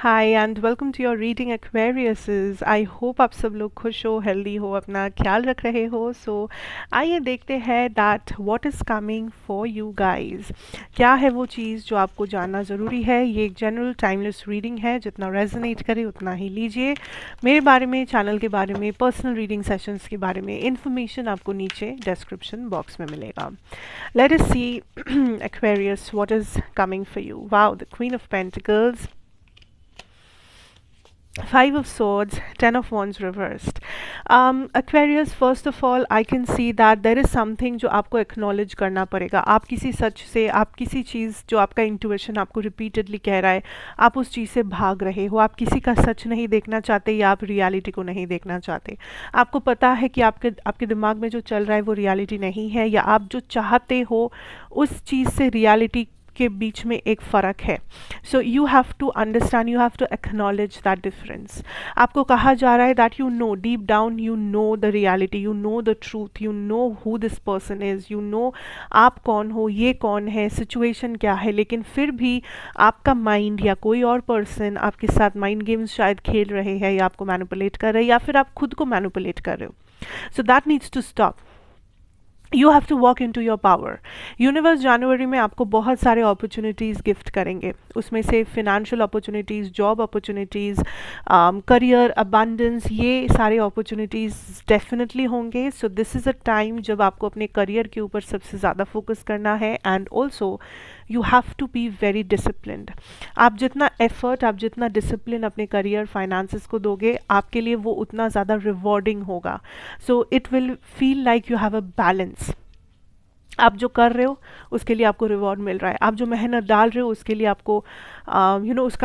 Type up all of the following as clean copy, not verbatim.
Hi and welcome to your reading Aquariuses. I hope आप सब लोग खुश हो, हेल्दी हो, अपना ख्याल रख रहे हो। सो आइए देखते हैं that what is coming for you guys. क्या है वो चीज़ जो आपको जानना ज़रूरी है। ये एक जनरल टाइमलेस रीडिंग है, जितना रेजोनेट करे उतना ही लीजिए। मेरे बारे में, चैनल के बारे में, पर्सनल रीडिंग सेशंस के बारे में इन्फॉर्मेशन आपको नीचे डिस्क्रिप्शन बॉक्स में मिलेगा। Let us see Aquarius what is coming for you. Wow, the Queen of Pentacles, Five of Swords, Ten of Wands reversed. Aquarius, first of all, I can see that there is something जो आपको acknowledge करना पड़ेगा। आप किसी सच से, आप किसी चीज़ जो आपका intuition आपको repeatedly कह रहा है, आप उस चीज़ से भाग रहे हो। आप किसी का सच नहीं देखना चाहते या आप reality को नहीं देखना चाहते। आपको पता है कि आपके दिमाग में जो चल रहा है वो reality नहीं है, या आप जो चाहते हो उस चीज़ से reality के बीच में एक फ़र्क है। So you have to understand, you have to acknowledge that difference. आपको कहा जा रहा है that you know deep down, you know the reality, you know the truth, you know who this person is, you know आप कौन हो, ये कौन है, सिचुएशन क्या है। लेकिन फिर भी आपका माइंड या कोई और पर्सन आपके साथ माइंड गेम्स शायद खेल रहे हैं, या आपको मैनिपुलेट कर रहे हैं, या फिर आप खुद को मैनिपुलेट कर रहे हो। So that needs to stop. You have to walk into your power. Universe जनवरी में आपको बहुत सारे अपॉर्चुनिटीज़ गिफ्ट करेंगे। उसमें से financial opportunities, job opportunities, career abundance, ये सारे अपॉर्चुनिटीज़ डेफिनेटली होंगे। So this is a time जब आपको अपने करियर के ऊपर सबसे ज़्यादा फोकस करना है। And also you have to be very disciplined. आप जितना एफर्ट, आप जितना डिसिप्लिन अपने करियर फाइनेंसेस को दोगे, आपके लिए वो उतना ज़्यादा रिवॉर्डिंग होगा। So it will feel like you have a balance. आप जो कर रहे हो उसके लिए आपको रिवॉर्ड मिल रहा है, आप जो मेहनत डाल रहे हो उसके लिए आपको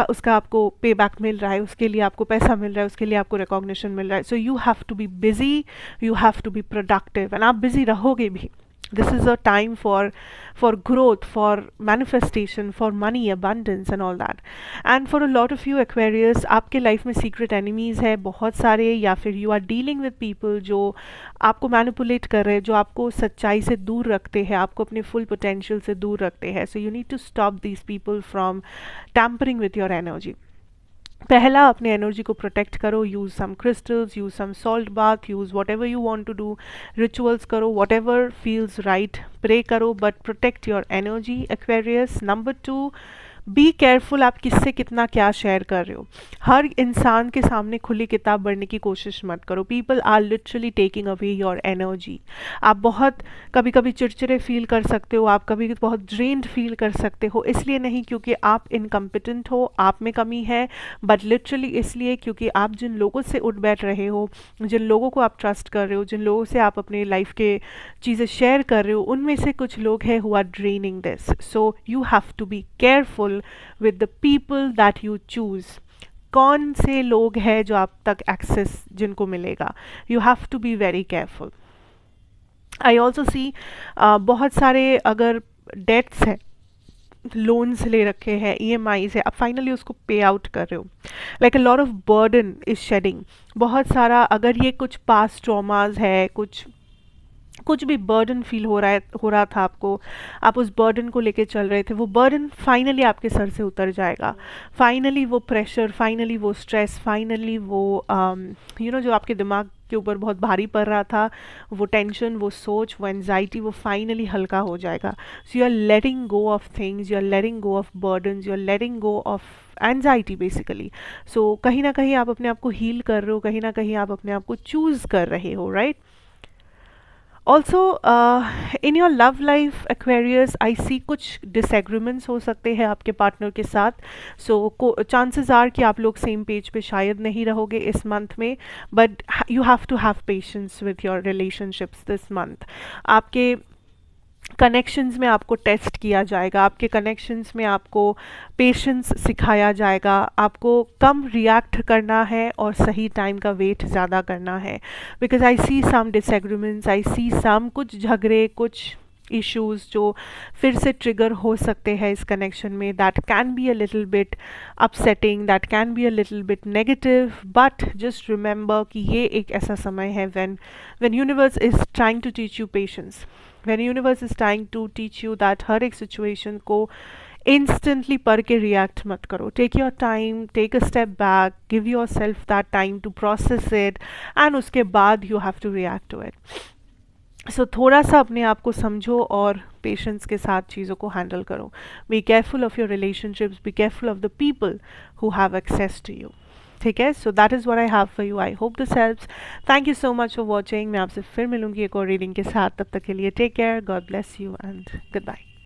उसका आपको पे बैक मिल रहा है, उसके लिए आपको पैसा मिल रहा है, उसके लिए आपको रिकॉग्निशन मिल रहा है। So you have to be busy, you have to be productive, and आप बिजी रहोगे भी। This is a time for growth, for manifestation, for money, abundance and all that. And for a lot of you Aquarius, आपके life में secret enemies है बहुत सारे, या फिर you are dealing with people जो आपको मैनिपुलेट कर रहे हैं, जो आपको सच्चाई से दूर रखते हैं, आपको अपने फुल पोटेंशियल से दूर रखते हैं। So you need to stop these people from tampering with your energy. पहला, अपने एनर्जी को प्रोटेक्ट करो। Use some crystals, use some salt bath, use whatever you want to do, rituals करो, whatever feels right, pray करो, but protect your energy Aquarius. Number 2, be careful, आप किससे कितना क्या शेयर कर रहे हो। हर इंसान के सामने खुली किताब पढ़ने की कोशिश मत करो। People are literally taking away your energy. आप बहुत कभी कभी चिड़चिड़े फील कर सकते हो, आप कभी बहुत ड्रेन्ड फील कर सकते हो। इसलिए नहीं क्योंकि आप इनकम्पिटेंट हो, आप में कमी है, बट लिटरली इसलिए क्योंकि आप जिन लोगों से उठ बैठ रहे हो, जिन लोगों को आप ट्रस्ट कर रहे हो, जिन लोगों से आप अपने लाइफ के चीज़ें शेयर कर रहे हो, उनमें से कुछ लोग हैं who are draining this. So you have to be careful with the people that you choose। कौन से लोग हैं जो आप तक एक्सेस जिनको मिलेगा, you have to be very careful. I also see बहुत सारे अगर डेट्स हैं, लोन्स ले रखे हैं, EMIs है, आप फाइनली उसको पे आउट कर रहे हो। Like a lot of burden is shedding. बहुत सारा, अगर ये कुछ पास्ट ट्रॉमाज है, कुछ भी बर्डन फील हो रहा था आपको, आप उस बर्डन को लेके चल रहे थे, वो बर्डन फाइनली आपके सर से उतर जाएगा। फाइनली वो प्रेशर, फाइनली वो स्ट्रेस, फाइनली वो जो आपके दिमाग के ऊपर बहुत भारी पड़ रहा था, वो टेंशन, वो सोच, वो एंजाइटी, वो फाइनली हल्का हो जाएगा। So you are letting go of things, you are letting go of burdens, you are letting go of anxiety basically. So कहीं ना कहीं आप अपने आप को हील कर रहे हो, कहीं ना कहीं आप अपने आप को चूज़ कर रहे हो, right. Also in your love life Aquarius, I see कुछ डिसएग्रीमेंट्स हो सकते हैं आपके पार्टनर के साथ। सो चांसेस आर कि आप लोग सेम पेज पे शायद नहीं रहोगे इस मंथ में, but you have to have patience with your relationships this month. आपके कनेक्शंस में आपको टेस्ट किया जाएगा, आपके कनेक्शंस में आपको पेशेंस सिखाया जाएगा, आपको कम रिएक्ट करना है और सही टाइम का वेट ज़्यादा करना है। Because I C some disagreements, आई सी सम कुछ झगड़े, कुछ इश्यूज जो फिर से ट्रिगर हो सकते हैं इस कनेक्शन में। That can be a little bit upsetting, that can be a little bit negative, but just remember कि ये एक ऐसा समय है when universe is trying to teach you patience, when universe is trying to teach you that हर एक situation को instantly पढ़ के रिएक्ट मत करो. Take your time, take a step back, give yourself that time to process it, and उसके बाद you have to react to it. So थोड़ा सा अपने आप को समझो और पेशेंस के साथ चीज़ों को हैंडल करो. Be careful of your relationships, be careful of the people who have access to you. ठीक है. So that is what I have for you. I hope this helps. Thank you so much for watching. मैं आपसे फिर मिलूंगी एक और reading के साथ. तब तक के लिए take care, God bless you and good bye.